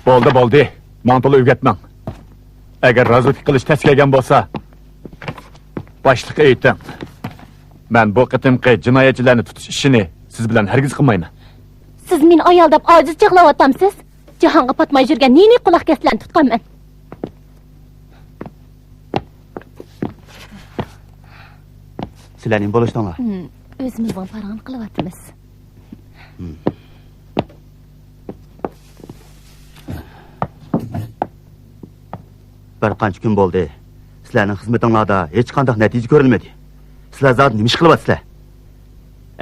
Bo'ldi. Mantolu o'rgatmang. Agar razvedka qilish tashlagan bo'lsa, boshliqqa ayting. Men bu qitimqi jinoyatchilarni tutish ishini siz bilan hargiz qilmayman. Siz meni ayaldab ojiz chaqlayapsiz. Jahonga patmay yurgan nini quloq keslarni tutqanman. Sizlarning bo'lishdinglar. O'zimizning parag'ini qilyapmiz. Bir qancha kun bo'ldi. Sizlarning xizmatinglarda hech qanday natija ko'rilmadi. Sizlar zot nima ish qilyapsizlar?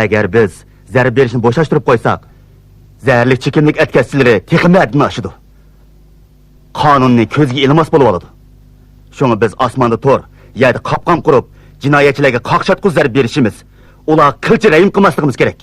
Agar biz zarb berishni bo'shashtirib qo'ysak, zararli chekimlik atkazchilari texnik adni oshidi. Qonunni ko'zga ilmos bo'lib oladi. Shunga biz osmonda to'r, yerda qopqon qurib, jinoyatchilarga qoqshatqu zarb berishimiz, ular qilchi rayim qilmasligimiz kerak.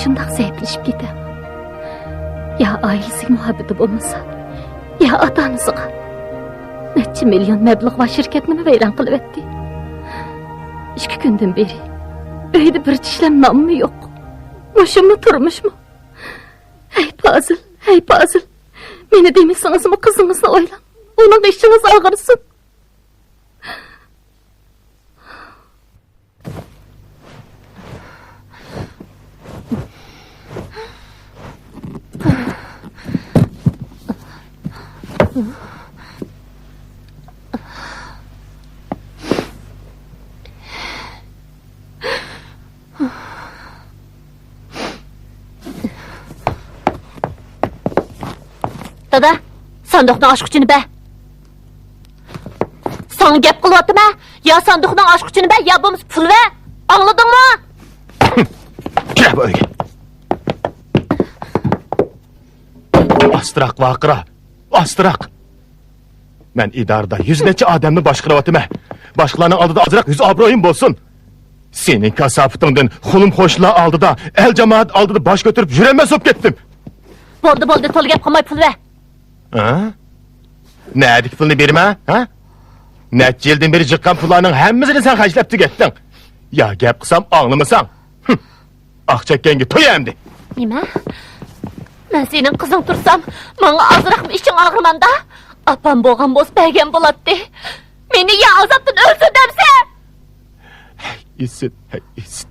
Şundaq zəifləşib gedəm. Ya ailəsiga muhabbeti bo'lmasa, ya ota-onasiga. Neçə milyon məbləğ var şirkətini vayron qilib etdi. 2 gündən beri uyda bir tişləm namı yo'q. Mushummi turmushmi? Hey Fazil. Meni demisingizmi qizingizni o'ylang. Uning ishingiz og'irsin. Dada, sandıqdan aşqıçını be. Sana gep qılıvatım ha? Ya sandıqdan aşqıçını be, ya bulmuş pul ve. Anladın mı? Gel böyle. Astırak vakıra. Astırak. Ben idarda 100 neçe adamını başqırıvatım ha. Başqalarının aldı da azırak 100 abroyum bolsun. Senin kasapıtından xulum hoşla aldı da, el cemaat aldı da baş götürüp jüreme sop gittim. Boldu, tolu gep qılmay pul ve. Ha? Ne edik pulunu berme ha? Neçe yıldan beri çıkan pullarının hemmisini sen haşlap tükettin. Ya gep kısam anlamasan. Akçakkenge toy emdi. Nima? Ben senin kızın tursam, bana azırak mı işin ağırmanda? Apam boğan boz belgen bulattı. Beni ya azaptın ölsün demse. Hey isin.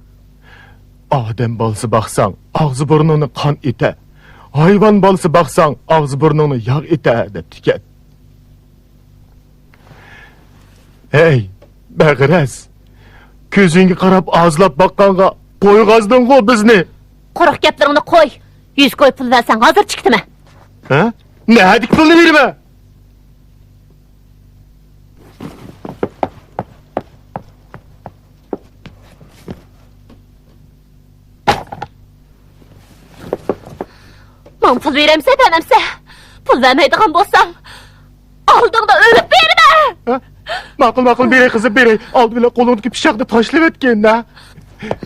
Adem balısı baksan, ağzı burnunu kan ite. Hayvan balısı baksan, ağzı burnunu yağ ite dep tüket. Hey, Begres. Közünge qarab ağızlap bakkanga koygazdın go bizni. Quruq geplerini koy. 100 koy pul versen hazır çıktı mı? Ha? Ne hadik pulunu verme? Man pul veremse denemse. Pul vermeydiğin bolsam. Aldığında ölüp verme. Ha? Maqıl berey kızım berey. Aldı bile kolundaki pişakni tashlab etken da.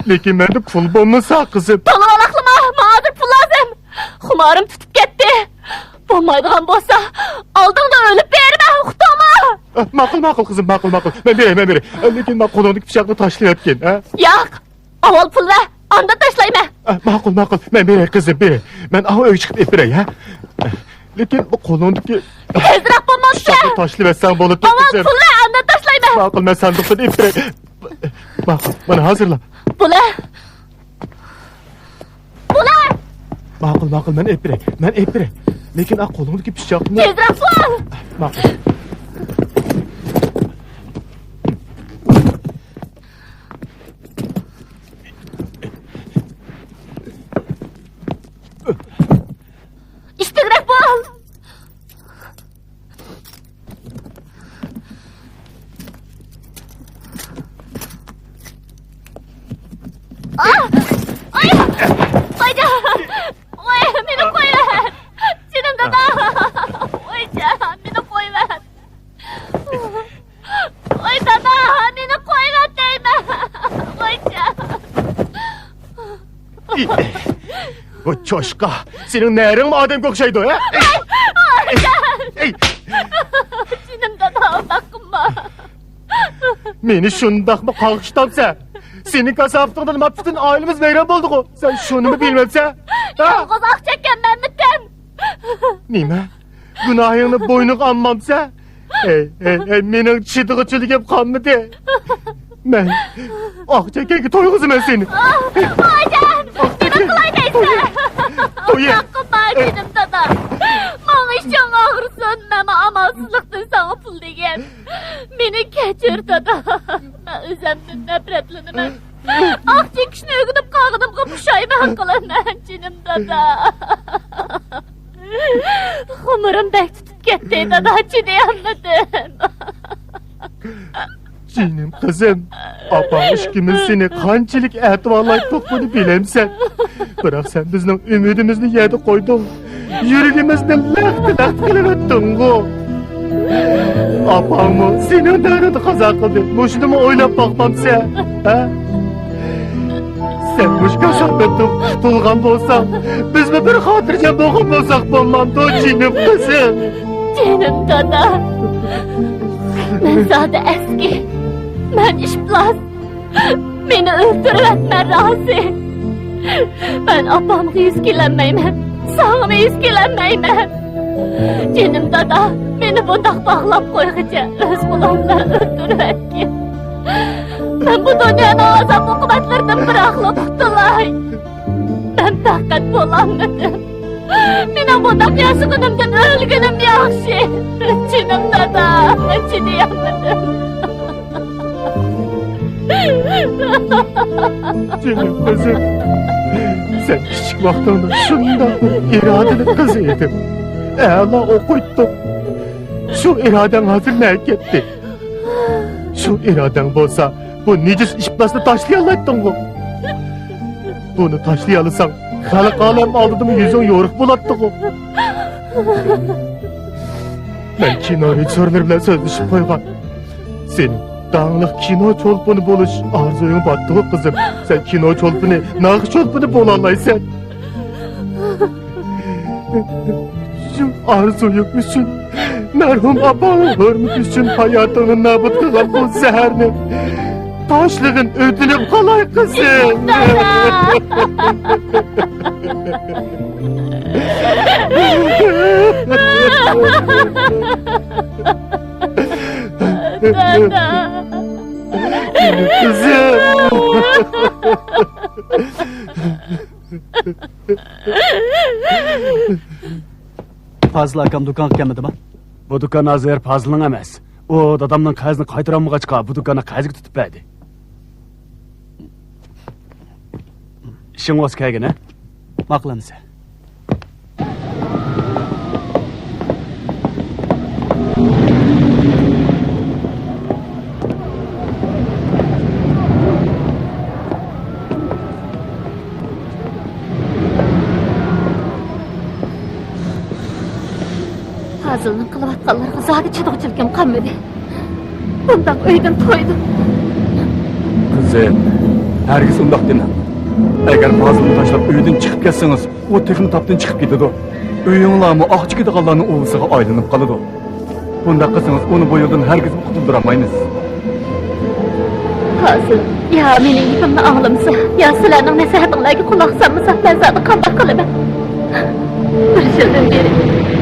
Lekin mende pul bo'lmasa kızım. Pul alaqlama, mağadır pul lazım. Xumarım tutup gitti. Bo'lmaydigan bolsa, aldığında ölüp verme, uqtama. Maqıl kızım maqıl. Men berey. Lekin men kolundaki pishakni tashlab etken, ha? Yo'q. Avval pul ver, anda tashlayman. Maqıl. Men berey kızım berey. Men av öy chiqib epirey, ha? Lekin bu kolundaki Tezroq bo'lmoqchi. pishakni tashlab etsan bo'ladi. Avval pul ver, anda tashlayman. Maqıl men sandiqdan epirey. Maqıl, mana hazırla. Pul ver. Pul ver. Maqıl men epirey. Lekin kolundaki pishakni Tezroq pul. maqıl. İstigrak pul. Ay! Oy, beni koy ver. Canım dada. Oy canım, beni koy ver. Oy dada, beni koy ver deyme. Oy canım. Bu çoşka, senin nerin madem kokşaydı, ha? Ey, Canım dada, bakma. meni şundaq mı qalqıştamsa? Senin kasaptığından ma bütün ailemiz veyran boldu o. Sen şunu mu bilmemse? Ha? Yalğız ak çeken benlikten. Nime? Günahını boynuk anmamsa? Menin çıdıgıçılıgım kanmadı. Men, ak çeken ki toy kızım ben seni. Hocam, beni kolay neyse. Toyu. Bakma canım dada. Bana işcan ağrısın, meme amalsızlıktın sana pul degen. Beni keçir dada. Ben özemden nefretlenimem. Ak çekişini ögünüp kağıdım kapışayman kılaman canım dada. Umurum bek tutup gitti dada, çiğneyemmedim. Canım kızım, apa işkimiz seni kançilik etivarlayıp tokmanı bilemsen. Bırak sen bizden ümidimizni yedi koydun. Yüreğimizden lehti kılıvettun go. Apamı senin derdi kaza kıldı. Muşunu mu oylap bakmam sen? Ha? Sen muş kasabettin tutulgan bolsan, biz mi bir hatırca boğum olsak bolmamdı o canım kızım. Canım dada. Ben zade eski. Ben işplaz. Beni öldürüvetme razı. Ben apamı yüzkilenmeyim. Sağımı yüzkilenmeyim. Canım dada. Beni bundak bağlap koyğıca öz bulamla öldürüvetki. Ben bu dünyanın azap hukumetlerden bırakla kutulay. Ben takat bulamadım. Mine bundak yaşıgınımdan ölgünüm yaxşı. Canım dada. Çineyemmedim. Canım kızım, sen küçük vaxtında şundan bir iradeli kız edin. Eğla okuyttum. Şu iraden hazır ne gitti? Şu iraden bolsa bu necis işplasını taşlayalaydın bu. Bunu taşlayalısan halk alem aldıdım yüzün yoruk bulattı bu. Ben kino rejissörler bilen sözleşip koygan. Senin dağınlık kino çolpunu buluş arzuyun battı o kızım. Sen kino çolpunu, nağ çolpunu bulalaysan. Şu arzuyun üçün, merhum abanın hürmet üçün hayatını nabıt kılan bu zeherini. Taşlığın ödülüm kolay kızım. Dada. Kızım. Fazıl akam dukan kelmedi mi? Bu dukan azır Fazıl'ın emas. O dadamның kazını kaytıramıgaçka bu dukana kazık tutup verdi. İşin olsa kegin ha? Maklanısı. Fazıl'ın kılıvatkanlarına zadi çıdıqçılıkım kalmadı. Bundan öydüm toydum. Kızım, herkes undaq deme. Eğer Fazıl'ını taşlap öyden çıkıp ketseniz, o texni tapdan çıkıp gidiyor. Öyüңlarmı ahçı gidiğanlarının oğlusuğa aylanıp kalıdı. Bunda kızınız onu bu yoldan herkes kutuldıramayınız. Fazıl, ya menin gipimni ağlamsa, ya sizlerinin nasihatinlarga kulak salmasa, ben zadi qanday qilaman? Bir yıldan beri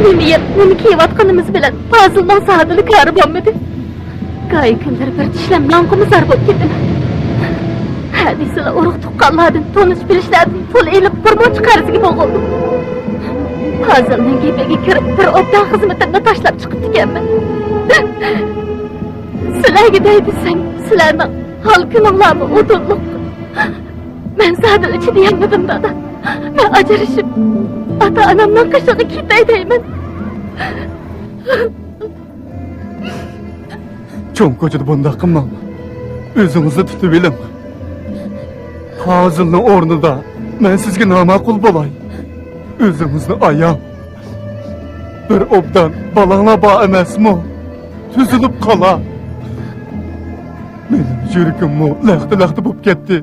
meni yep, meni kiyayotganimiz bilan Fazılning saadili kari bo'lmadi. Gay kunlar bir tishlam lanqimi zar bo'lib ketaman. Hadislar urug' tuqqanlardan, tonish bilishlardan pul elib bir muncha qarzga bo'g'ildim. Fazılning gapiga kirib bir obdan xizmatimni tashlab chiqib ekanman. Sizlarga deysam, sizlarning hal kuninglarni o'tinliq. Men sadil ichida yanmadim dada. Men ajrashib ata-onamning qishig'i ketay deyman. Çoğun koçada bunda qilmang. O'zingizni tutib eling. Fazilning o'rnida men sizga noma'qul bo'lay. O'zingizni ayang. Bir obdan balanglar bor emasmi? Tuzilib qola. Mening yuragimmi laxta-laxta bo'lib ketdi.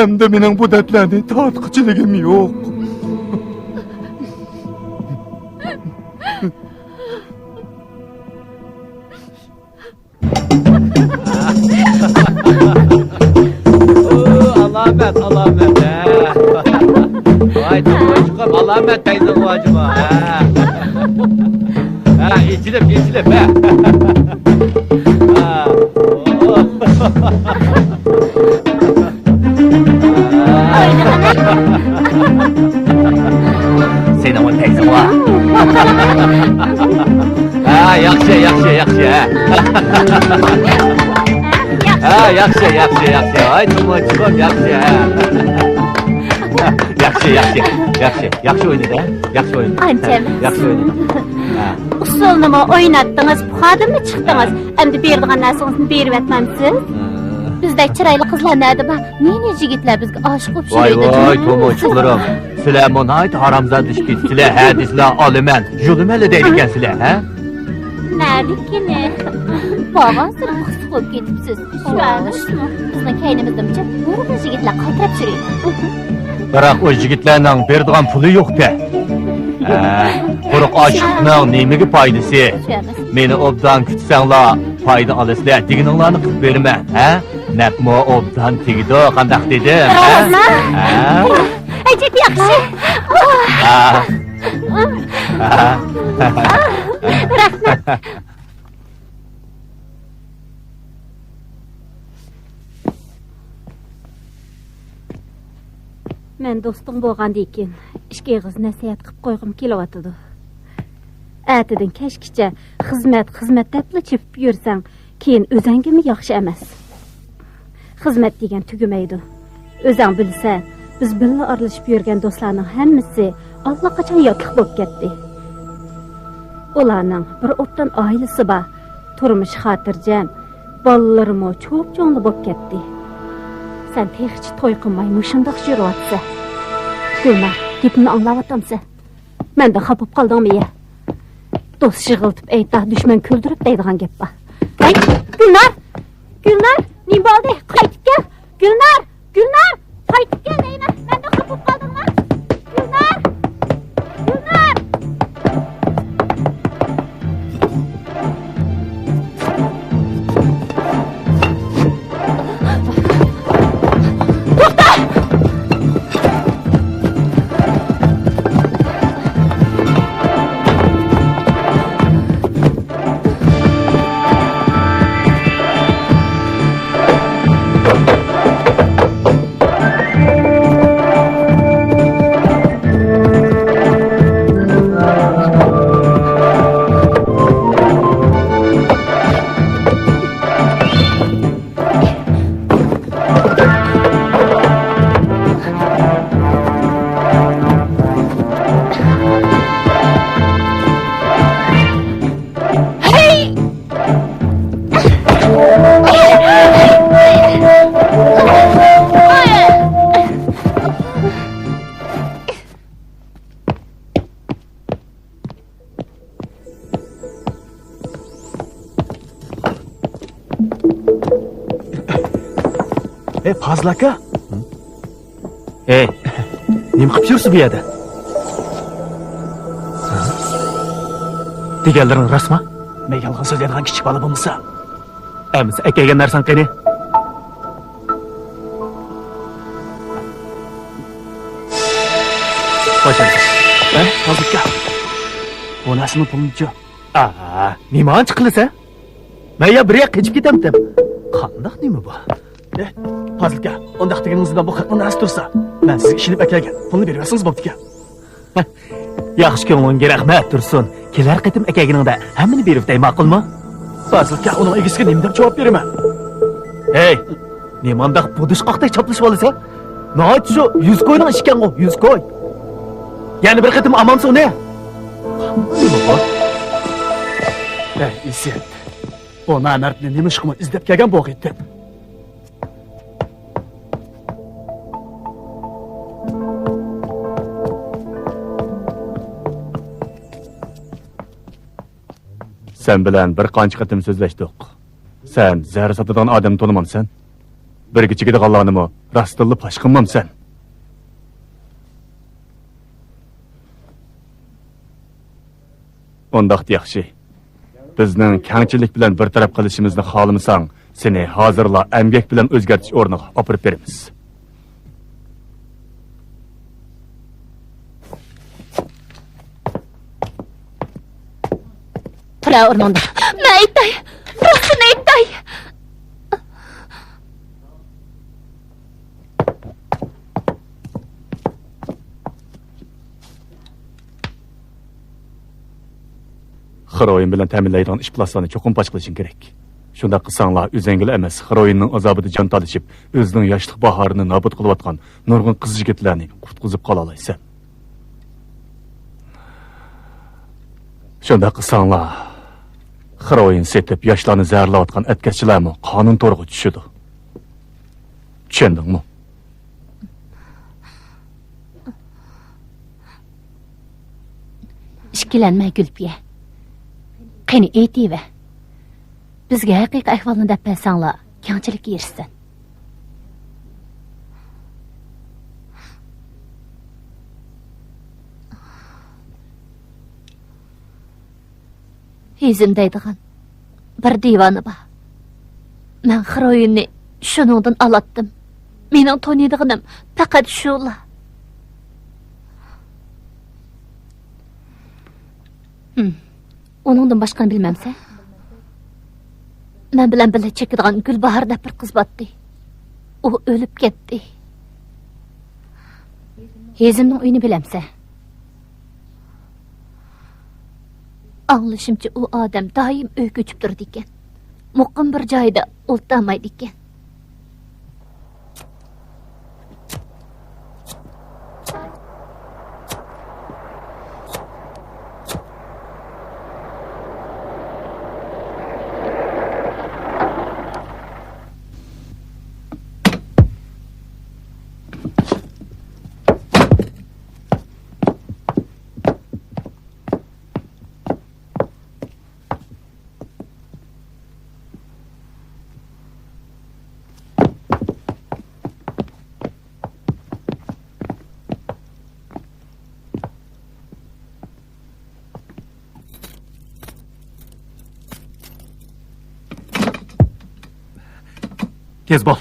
Endi mening bu dardlarni tortqichiligim yo'q. Alamet, alamet. Vay çıkam, alamet teyze bacıma. Ha, içilip, ha. Ha. Senin o teyze var. Ha, yaxshi. Ha, yaxshi. Ay, tumochim, yaxshi. Yaxshi o'ynadi, yaxshi o'ynadi. Anchamiz. Yaxshi o'ynadi. Usulnimi o'ynatdingiz, puxadimi chiqdingiz? Endi berdigan narsangizni berib etmamsiz? Bizdek chiroyli qizlar nerede bor? Neni yigitlar bizga oshiq bo'lib Voy, tomochlarım. Sizlar monayt haramzad ish ketdilar, hadislar olaman. Julumalı deydikansizlar, ha? Neredekini? Babam sırf kısık olup getipsiz. Şuanışmı? Bizning kaynimizimcha nurg'un yigitlar qaltirab yuradi. Biroq o yigitlarning beradigan puli yo'q-da. Quruq oshiqning nimaga foydasi? Meni obdan kutsanglar, foyda olasizlar. Deganinglarni qilib beraman, ha? Naqmo obdan tegdi, qandaq dedim, ha? Ajib yaxshi. Rahmat. Men do'stim bo'lgandan keyin ishga eg'iz nasihat qilib qo'yg'im kelyotidi. Atidan kashkicha xizmat debla chepib yursang, keyin o'zingimi yaxshi emas. Xizmat degan tugamaydi. O'zing bilsan, biz birga aralashib yurgan do'stlarning hammasi allaqachon yotliq bo'lib ketdi. Ularning bir o'tdan oilasi bor, turmush xotirjam, bolalarimo cho'p-cho'ngli bo'lib ketdi. Sen hech to'y qilmay mushundoq yuryapsan. Gulnar, gapimni anglayapsanmi? Menda xafa qoldingmi ya? Do'st shig'iltib aytda, dushman kuldirib deydigan gap bor. Ay, Gulnar! Nima bo'ldi? Qaytib kel. Gulnar! Qaytib kel deyman. Menda xafa qoldingmi? Gulnar! Fazıl aka. Nima qilib yursiz bu yerda? Deganlaring rostmi? Men yolg'on so'zlaydigan kichik bola bo'lmasa. Amsa akaga narsan qani? Qo'shamiz. Fazıl aka. Bu narsani pulni-chi? Nima ancha qilsa? Men ya bir yoqqa ketib ketamdim. Qandoq nima bu? Fazıl aka, undaq deganingizdan bu xatni narsa tursa, men sizga ishilib akelgan. Pulni berib bersangiz bo'pti-ku. Yaxshi ko'nglinga rahmat tursin. Kelar qatim akaginingda hammani berib tay ma'qulmi? Fazıl aka, uning egasiga nima deb javob beraman? Hey, nima undaq budishqoqdek choplashib olasan? Noit shu 100 qo'yning ishkan-ku, 100 qo'y. Yani bir qatim amansa ne? Nima bu? İsiyat. O namertni nima ishqimi izlab kelgan bo'q etdi. Sen bilan bir qancha qatim so'zlashdik. Sen zar sotadigan odamni tanimamsan. Bir kichikida qolganimi rostilla pash qilmamsan. Ondaq yaxshi. Bizning kengchilik bilan bir taraf qilishimizni xohlamasang, seni hozirla emgak bilan o'zgartish o'rniga olib beramiz. Tura o'rningda. Men aytay. Rostini aytay. Xaroyin bilan ta'minlaydigan ish plasmani cho'qim pash qilishing kerak. Shunda qilsanglar o'zingizlar emas, xaroyinning azobida jon talishib, o'zining yoshlik bahorini nobud qilayotgan nurg'un qiz yigitlarni qutqizib qola olaysan. Shunda qilsanglar xaroyin setib yoshlarni zararlayotgan atkazchilarmi qonun to'rg'i tushidi. Tushundingmi? Ishkilanmay Gulpiya. Qani aytayver. Bizga haqiqiy ahvolni deb bersanglar, kengchilikka erishsin. Hezim deydigan bir divani bor. Men xaroyinni shuningdan alatdim. Mening taniydiganim faqat shular. Onundan başqani bilmemse. Men bilan birga chekadigan Gulbahor deb bir qiz botdi. U o'lib ketdi. Hezimning uyini bilamsa. Anglashimcha u odam doim uy ko'chib turdi ekan. Muqim bir joyda o'ltirmaydi ekan. Tez bol.